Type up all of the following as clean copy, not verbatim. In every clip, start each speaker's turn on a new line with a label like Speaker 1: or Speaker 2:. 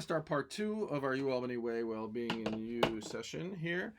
Speaker 1: Start part two of our Ualbany Way Wellbeing in You session here.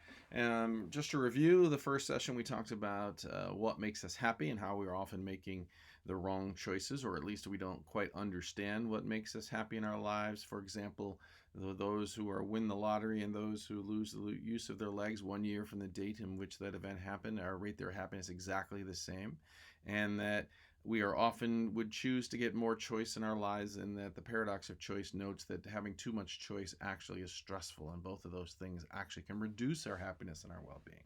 Speaker 1: Just to review, the first session we talked about what makes us happy and how we're often making the wrong choices, or at least we don't quite understand what makes us happy in our lives. For example, those who are win the lottery and those who lose the use of their legs 1 year from the date in which that event happened rate their happiness exactly the same, and that we are often would choose to get more choice in our lives, and that the paradox of choice notes that having too much choice actually is stressful, and both of those things actually can reduce our happiness and our well-being.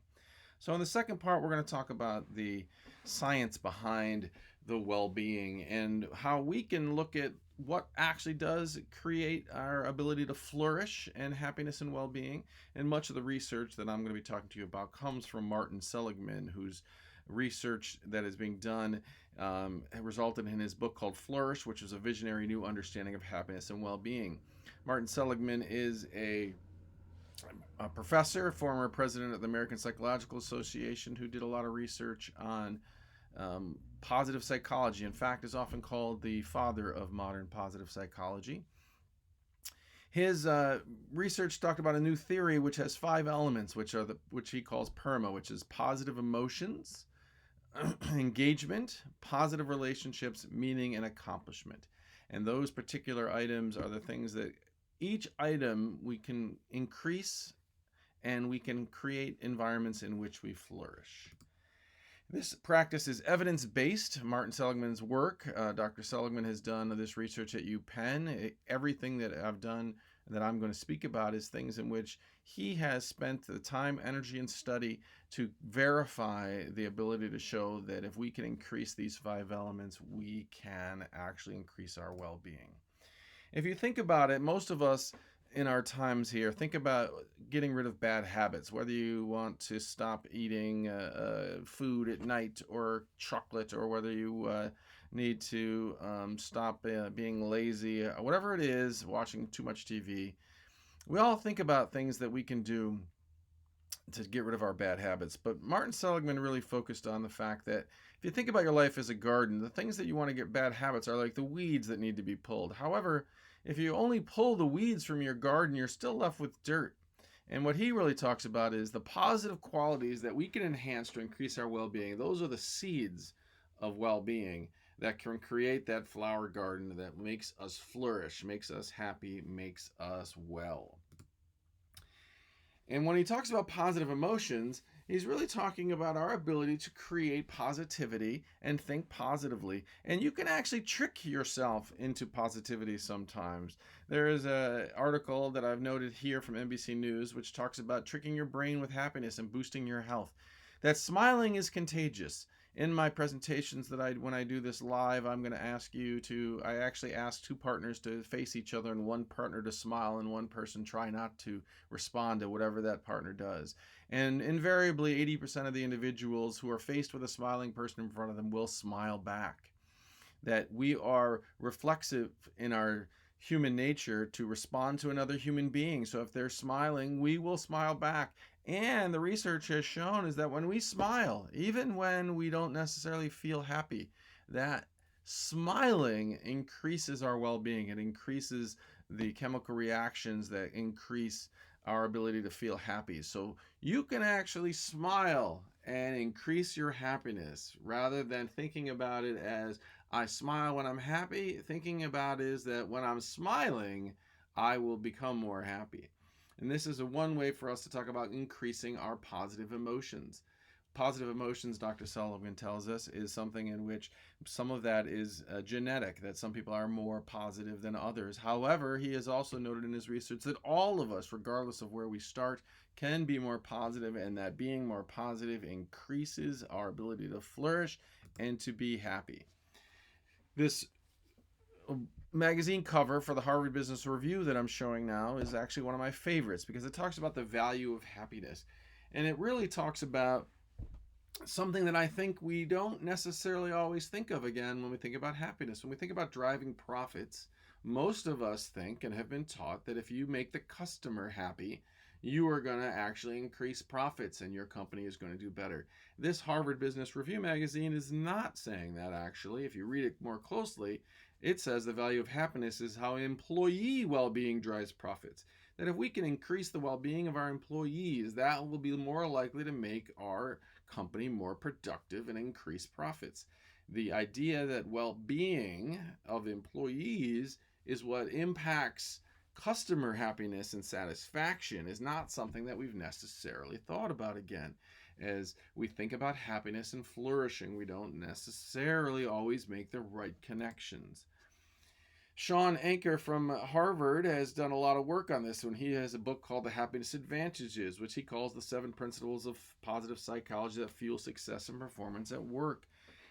Speaker 1: So in the second part, we're going to talk about the science behind the well-being and how we can look at what actually does create our ability to flourish and happiness and well-being. And much of the research that I'm going to be talking to you about comes from Martin Seligman, whose research that is being done resulted in his book called Flourish, which is a visionary new understanding of happiness and well-being. Martin Seligman is a professor, former president of the American Psychological Association, who did a lot of research on positive psychology. In fact, is often called the father of modern positive psychology. His research talked about a new theory which has 5 elements, which he calls PERMA, which is positive emotions, engagement, positive relationships, meaning, and accomplishment. And those particular items are the things that each item we can increase, and we can create environments in which we flourish. This practice is evidence-based. Martin Seligman's work, Dr. Seligman has done this research at UPenn. Everything that I've done that I'm going to speak about is things in which he has spent the time, energy, and study to verify the ability to show that if we can increase these 5 elements, we can actually increase our well-being. If you think about it, most of us in our times here think about getting rid of bad habits, whether you want to stop eating food at night or chocolate, or whether you need to stop being lazy, whatever it is, watching too much TV. We all think about things that we can do to get rid of our bad habits. But Martin Seligman really focused on the fact that if you think about your life as a garden, the things that you want to get bad habits are like the weeds that need to be pulled. However, if you only pull the weeds from your garden, you're still left with dirt. And what he really talks about is the positive qualities that we can enhance to increase our well-being. Those are the seeds of well-being that can create that flower garden that makes us flourish, makes us happy, makes us well. And when he talks about positive emotions, he's really talking about our ability to create positivity and think positively. And you can actually trick yourself into positivity sometimes. There is an article that I've noted here from NBC News which talks about tricking your brain with happiness and boosting your health. That smiling is contagious. In my presentations when I do this live, I'm going to ask you to, I actually ask 2 partners to face each other and one partner to smile and one person try not to respond to whatever that partner does. And invariably, 80% of the individuals who are faced with a smiling person in front of them will smile back. That we are reflexive in our human nature to respond to another human being. So if they're smiling, we will smile back. And the research has shown is that when we smile, even when we don't necessarily feel happy, that smiling increases our well-being. It increases the chemical reactions that increase our ability to feel happy. So you can actually smile and increase your happiness rather than thinking about it as I smile when I'm happy. Thinking about it is that when I'm smiling, I will become more happy. And this is one way for us to talk about increasing our positive emotions. Positive emotions, Dr. Sullivan tells us, is something in which some of that is genetic, that some people are more positive than others. However, he has also noted in his research that all of us, regardless of where we start, can be more positive, and that being more positive increases our ability to flourish and to be happy. This magazine cover for the Harvard Business Review that I'm showing now is actually one of my favorites because it talks about the value of happiness. And it really talks about something that I think we don't necessarily always think of again when we think about happiness. When we think about driving profits, most of us think and have been taught that if you make the customer happy, you are going to actually increase profits and your company is going to do better. This Harvard Business Review magazine is not saying that, actually. If you read it more closely, It says the value of happiness is how employee well-being drives profits. That if we can increase the well-being of our employees, that will be more likely to make our company more productive and increase profits. The idea that well-being of employees is what impacts customer happiness and satisfaction is not something that we've necessarily thought about. Again, as we think about happiness and flourishing, we don't necessarily always make the right connections. Sean Anker from Harvard has done a lot of work on this when he has a book called The Happiness Advantages, which he calls the 7 principles of positive psychology that fuel success and performance at work.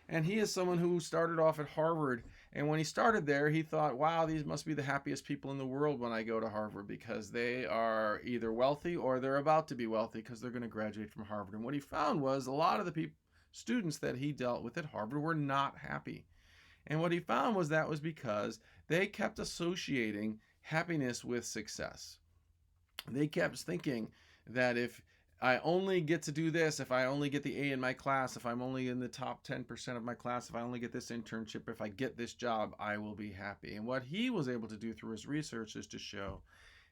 Speaker 1: And he is someone who started off at Harvard. And when he started there, he thought, wow, these must be the happiest people in the world when I go to Harvard, because they are either wealthy or they're about to be wealthy because they're going to graduate from Harvard. And what he found was a lot of the students that he dealt with at Harvard were not happy. And what he found was that was because they kept associating happiness with success. They kept thinking that if I only get to do this, if I only get the A in my class, if I'm only in the top 10% of my class, if I only get this internship, if I get this job, I will be happy. And what he was able to do through his research is to show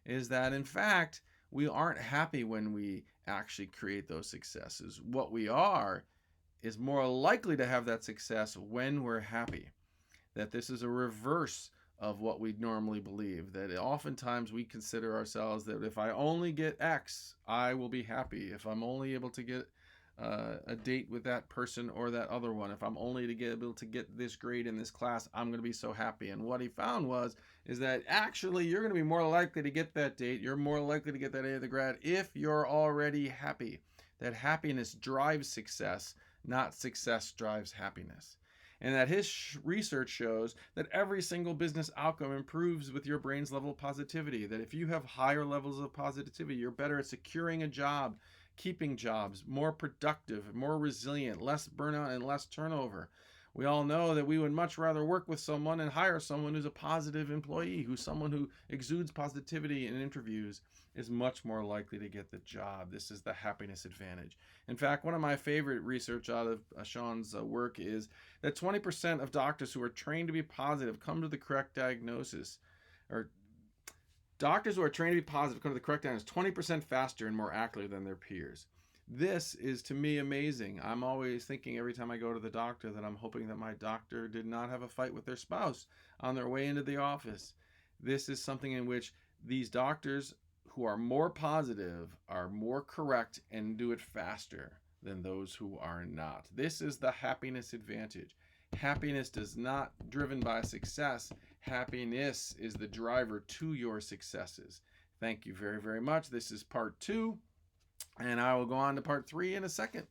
Speaker 1: is that, in fact, we aren't happy when we actually create those successes. What we are is more likely to have that success when we're happy. That this is a reverse of what we normally believe, that oftentimes we consider ourselves that if I only get X, I will be happy. If I'm only able to get a date with that person or that other one, if I'm only able to get this grade in this class, I'm going to be so happy. And what he found is that actually you're going to be more likely to get that date, you're more likely to get that A of the grad if you're already happy. That happiness drives success, not success drives happiness. And that his research shows that every single business outcome improves with your brain's level of positivity. That if you have higher levels of positivity, you're better at securing a job, keeping jobs, more productive, more resilient, less burnout, and less turnover. We all know that we would much rather work with someone and hire someone who's a positive employee, who's someone who exudes positivity in interviews, is much more likely to get the job. This is the happiness advantage. In fact, one of my favorite research out of Sean's work is that 20% of doctors who are trained to be positive come to the correct diagnosis, or doctors who are trained to be positive come to the correct diagnosis 20% faster and more accurately than their peers. This is, to me, amazing. I'm always thinking every time I go to the doctor that I'm hoping that my doctor did not have a fight with their spouse on their way into the office. This is something in which these doctors who are more positive are more correct and do it faster than those who are not. This is the happiness advantage. Happiness is not driven by success. Happiness is the driver to your successes. Thank you very, very much. This is part 2. And I will go on to part 3 in a second.